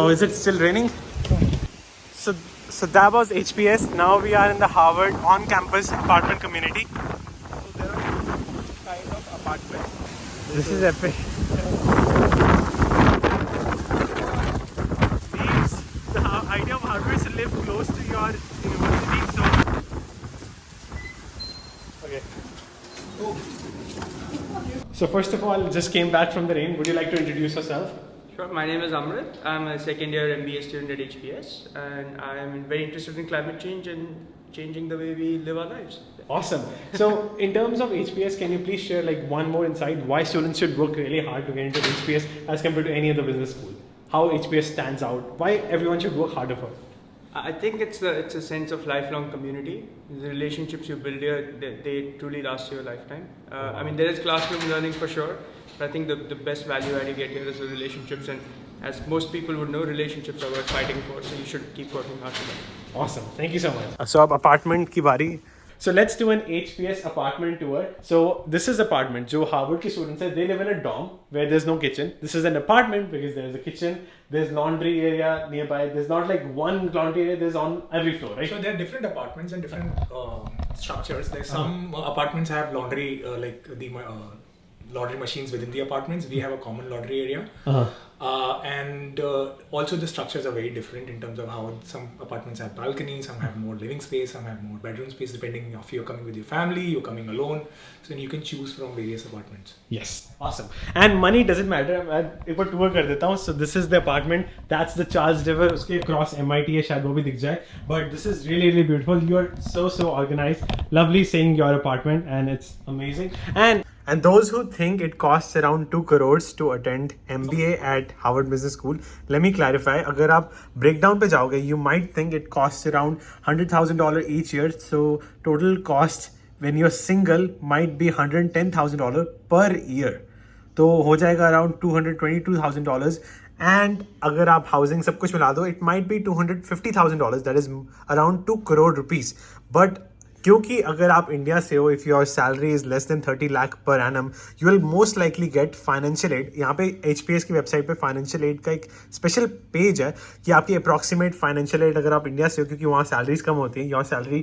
Oh, is it still raining? So that was HBS. Now we are in the Harvard on-campus apartment community. So there are two kind of apartments. This is epic. The idea of Harvard is to live close to your university. Okay. So first of all, just came back from the rain. Would you like to introduce yourself? Sure, my name is Amrit. I'm a second year MBA student at HBS and I am very interested in climate change and changing the way we live our lives. Awesome. So in terms of HBS, can you please share like one more insight why students should work really hard to get into HBS as compared to any other business school? How HBS stands out? Why everyone should work harder for it? I think it's a sense of lifelong community. The relationships you build here, they truly last you a lifetime. I mean, there is classroom learning for sure, but I think the best value add you get here is the relationships, and as most people would know, relationships are worth fighting for, so you should keep working hard for them. Awesome. Thank you so much. So, apartment ki bari. So let's do an HBS apartment tour. So this is apartment. Jo Harvard ki students hai, they live in a dorm where there's no kitchen. This is an apartment because there's a kitchen. There's laundry area nearby. There's not like one laundry area. There's on every floor, right? So there are different apartments and different structures. Like some apartments have laundry, like the laundry machines within the apartments. We have a common laundry area. And also the structures are very different in terms of how some apartments have balconies, some have more living space, some have more bedroom space, depending if you're coming with your family, you're coming alone. So you can choose from various apartments. Yes. Awesome. And money doesn't matter. मैं एक बार tour कर देता हूँ. So this is the apartment. That's the Charles River. उसके across MIT है, शायद वो भी दिख जाए. But this is really, really beautiful. You are so organized. Lovely seeing your apartment, and it's amazing. And those who think it costs around 2 crores to attend MBA at Harvard Business School, let me clarify. अगर आप breakdown पे जाओगे, you might think it costs around $100,000 each year. So total cost when you're single might be $110,000 per year. तो हो जाएगा around $222,000. And अगर आप housing सब कुछ मिला दो, it might be $250,000. That is around 2 crore rupees. But क्योंकि अगर आप इंडिया से हो, if your salary is less than 30 lakh per annum, you will most likely get financial aid. यहाँ पे HBS की वेबसाइट पे फाइनेंशियल एड का एक स्पेशल पेज है कि आपकी अप्रॉक्सीमेट फाइनेंशियल एड अगर आप इंडिया से हो, क्योंकि वहाँ सैलरीज कम होती हैं, योर सैलरी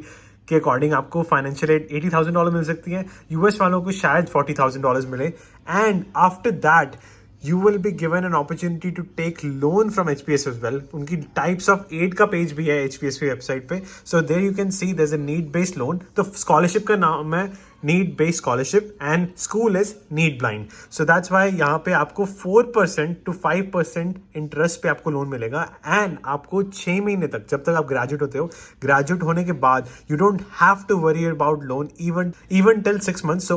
के अकॉर्डिंग आपको फाइनेंशियल एड $80,000 मिल सकती है. US वालों को शायद $40,000 मिले. And after that you will be given an opportunity to take loan from HBS as well. उनकी types of aid का पेज भी है HBS की वेबसाइट पे. So there you can see there's a need based loan. तो scholarship का नाम है need based scholarship and school is need blind. So that's why यहाँ पे आपको 4% to 5% interest पे आपको लोन मिलेगा. And आपको 6 महीने तक, जब तक आप ग्रेजुएट होते हो, ग्रेजुएट होने के बाद you don't have to worry about loan even till 6 months.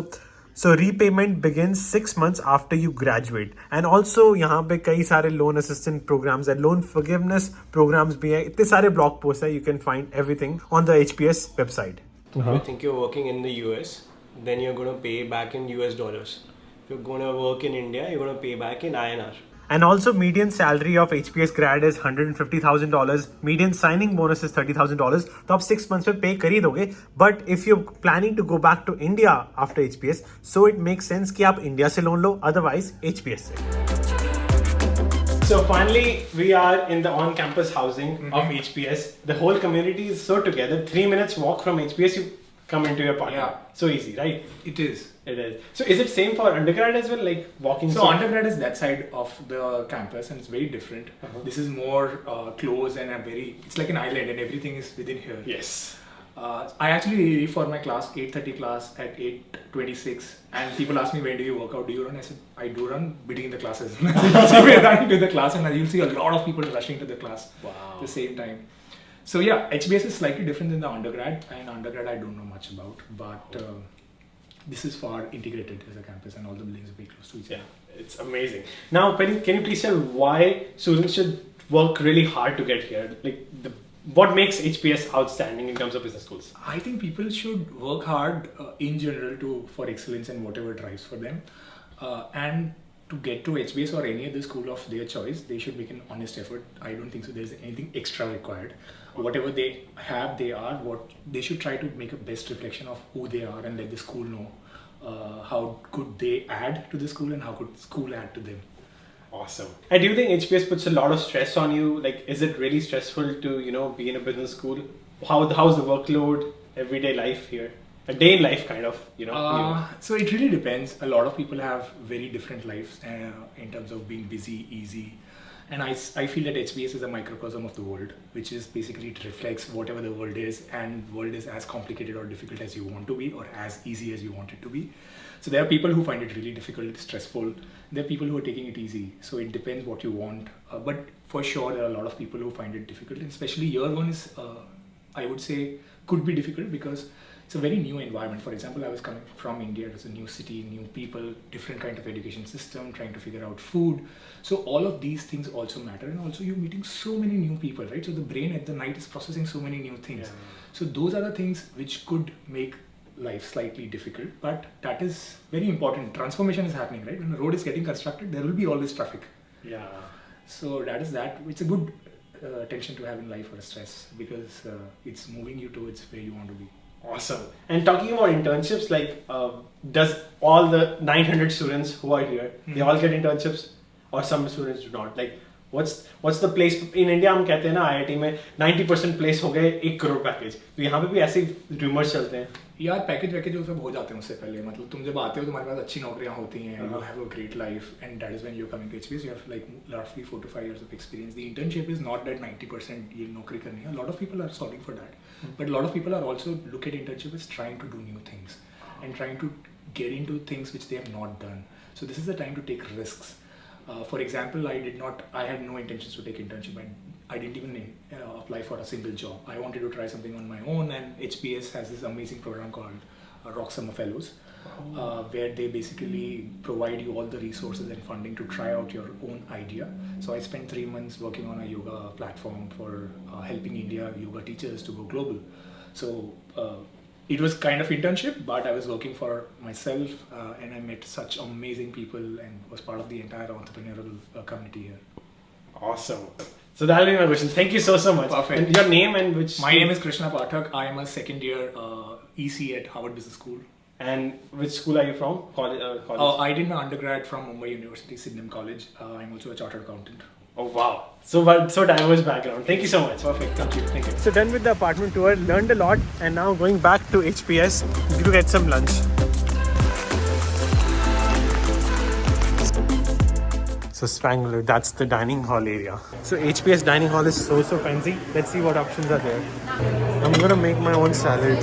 So repayment begins 6 months after you graduate. And also यहाँ पे कई सारे loan assistance programs and loan forgiveness programs भी हैं. इतने सारे blog posts हैं. You can find everything on the HBS website. If you think you're working in the US, then you're going to pay back in US dollars. If you're going to work in India, you're going to pay back in INR. And also median salary of HBS grad is $150,000. Median signing bonus is $30,000. तो आप 6 months में pay कर ही दोगे. But if you're planning to go back to India after HBS, so it makes sense कि आप India से loan लो, otherwise HBS से. So finally, we are in the on-campus housing of HBS. The whole community is so together. 3 minutes walk from HBS, you come into your apartment. Yeah. So easy, right? It is. It is. So is it same for undergrad as well, like walking? So undergrad is that side of the campus and it's very different. This is more close and it's like an island and everything is within here. Yes. I actually leave for my class, 8:30 class at 8:26 and people ask me, when do you work out? Do you run? I said, I do run between the classes. So we're running to the class and you'll see a lot of people rushing to the class at the same time. So yeah, HBS is slightly different than the undergrad, and undergrad I don't know much about, but this is far integrated as a campus and all the buildings are very close to each other. Yeah, it's amazing. Now, Penny, can you please tell why students should work really hard to get here? Like, what makes HBS outstanding in terms of business schools? I think people should work hard in general for excellence and whatever drives for them. And to get to HBS or any other school of their choice, they should make an honest effort. I don't think so there's anything extra required. Whatever they have, they should try to make a best reflection of who they are and let the school know how could they add to the school and how could school add to them. Awesome. And do you think HBS puts a lot of stress on you? Like, is it really stressful to, you know, be in a business school? How's the workload, everyday life here? A day in life, kind of, you know? So it really depends. A lot of people have very different lives in terms of being busy, easy. And I feel that HBS is a microcosm of the world, which is basically it reflects whatever the world is, and world is as complicated or difficult as you want to be, or as easy as you want it to be. So there are people who find it really difficult, stressful. There are people who are taking it easy. So it depends what you want. But for sure, there are a lot of people who find it difficult, and especially year one is, I would say, could be difficult because it's a very new environment. For example, I was coming from India. It's a new city, new people, different kind of education system, trying to figure out food. So all of these things also matter, and also you're meeting so many new people, right? So the brain at the night is processing so many new things. Yeah. So those are the things which could make life slightly difficult, but that is very important. Transformation is happening, right? When the road is getting constructed, there will be always traffic. Yeah. So that is that. It's a good tension to have in life, or a stress, because it's moving you towards where you want to be. Awesome. And talking about internships, like, does all the 900 students who are here, they all get internships, or some students do not? Like, what's the place in India? हम कहते हैं ना IIT में 90% place हो गए 1 crore package. तो यहाँ पे भी ऐसे rumors चलते हैं. यार पैकेज वो सब हो जाते हैं उससे पहले. मतलब तुम जब आते हो तुम्हारे पास अच्छी नौकरियां होती हैं, you have a great life, and that is when you're coming to HBS. You have like roughly 4 to 5 years of experience. The internship is not that 90% ये नौकरी करनी है. A lot of people are solving for that, but a lot of people are also look at internship as trying to do new things and trying to get into things which they have not done. So this is the time to take risks. For example, I had no intentions to take internship. I didn't even apply for a single job. I wanted to try something on my own, and HBS has this amazing program called Rock Summer Fellows, where they basically provide you all the resources and funding to try out your own idea. So I spent 3 months working on a yoga platform for helping India yoga teachers to go global. So it was kind of internship, but I was working for myself, and I met such amazing people and was part of the entire entrepreneurial community here. Awesome. So that'll be my question. Thank you so much. Perfect. And your name and which? My name is Krishna Pathak. I am a second year EC at Harvard Business School. And which school are you from? College? I did my undergrad from Mumbai University, Sydenham College. I'm also a chartered accountant. Oh wow. So diverse background. Thank you so much. Perfect. Thank you. So done with the apartment tour, learned a lot, and now going back to HBS to get some lunch. So Spangler, that's the dining hall area. So HBS dining hall is so fancy. Let's see what options are there. I'm gonna make my own salad.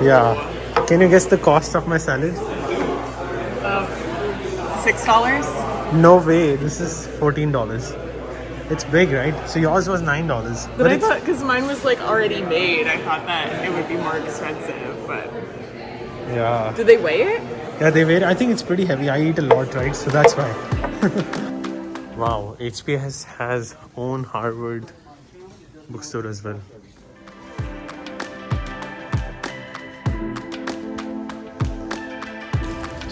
Yeah. Can you guess the cost of my salad? $6? No way. This is $14. It's big, right? So yours was $9. But I thought, because mine was like already made, I thought that it would be more expensive, but... Yeah. Do they weigh it? Yeah, they weigh it. I think it's pretty heavy. I eat a lot, right? So that's why. Wow. HBS has own Harvard bookstore as well.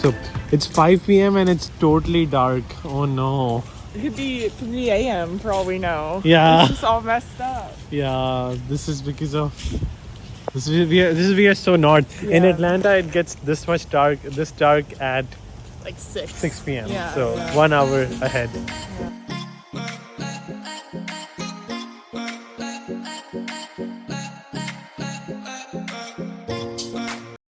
So it's 5 p.m. and it's totally dark. Oh no. It could be 3 a.m. for all we know. Yeah. It's just all messed up. Yeah, this is because of we are so north. Yeah. In Atlanta, it gets this dark at Like 6. 6 p.m. Yeah, so yeah. 1 hour ahead. Yeah.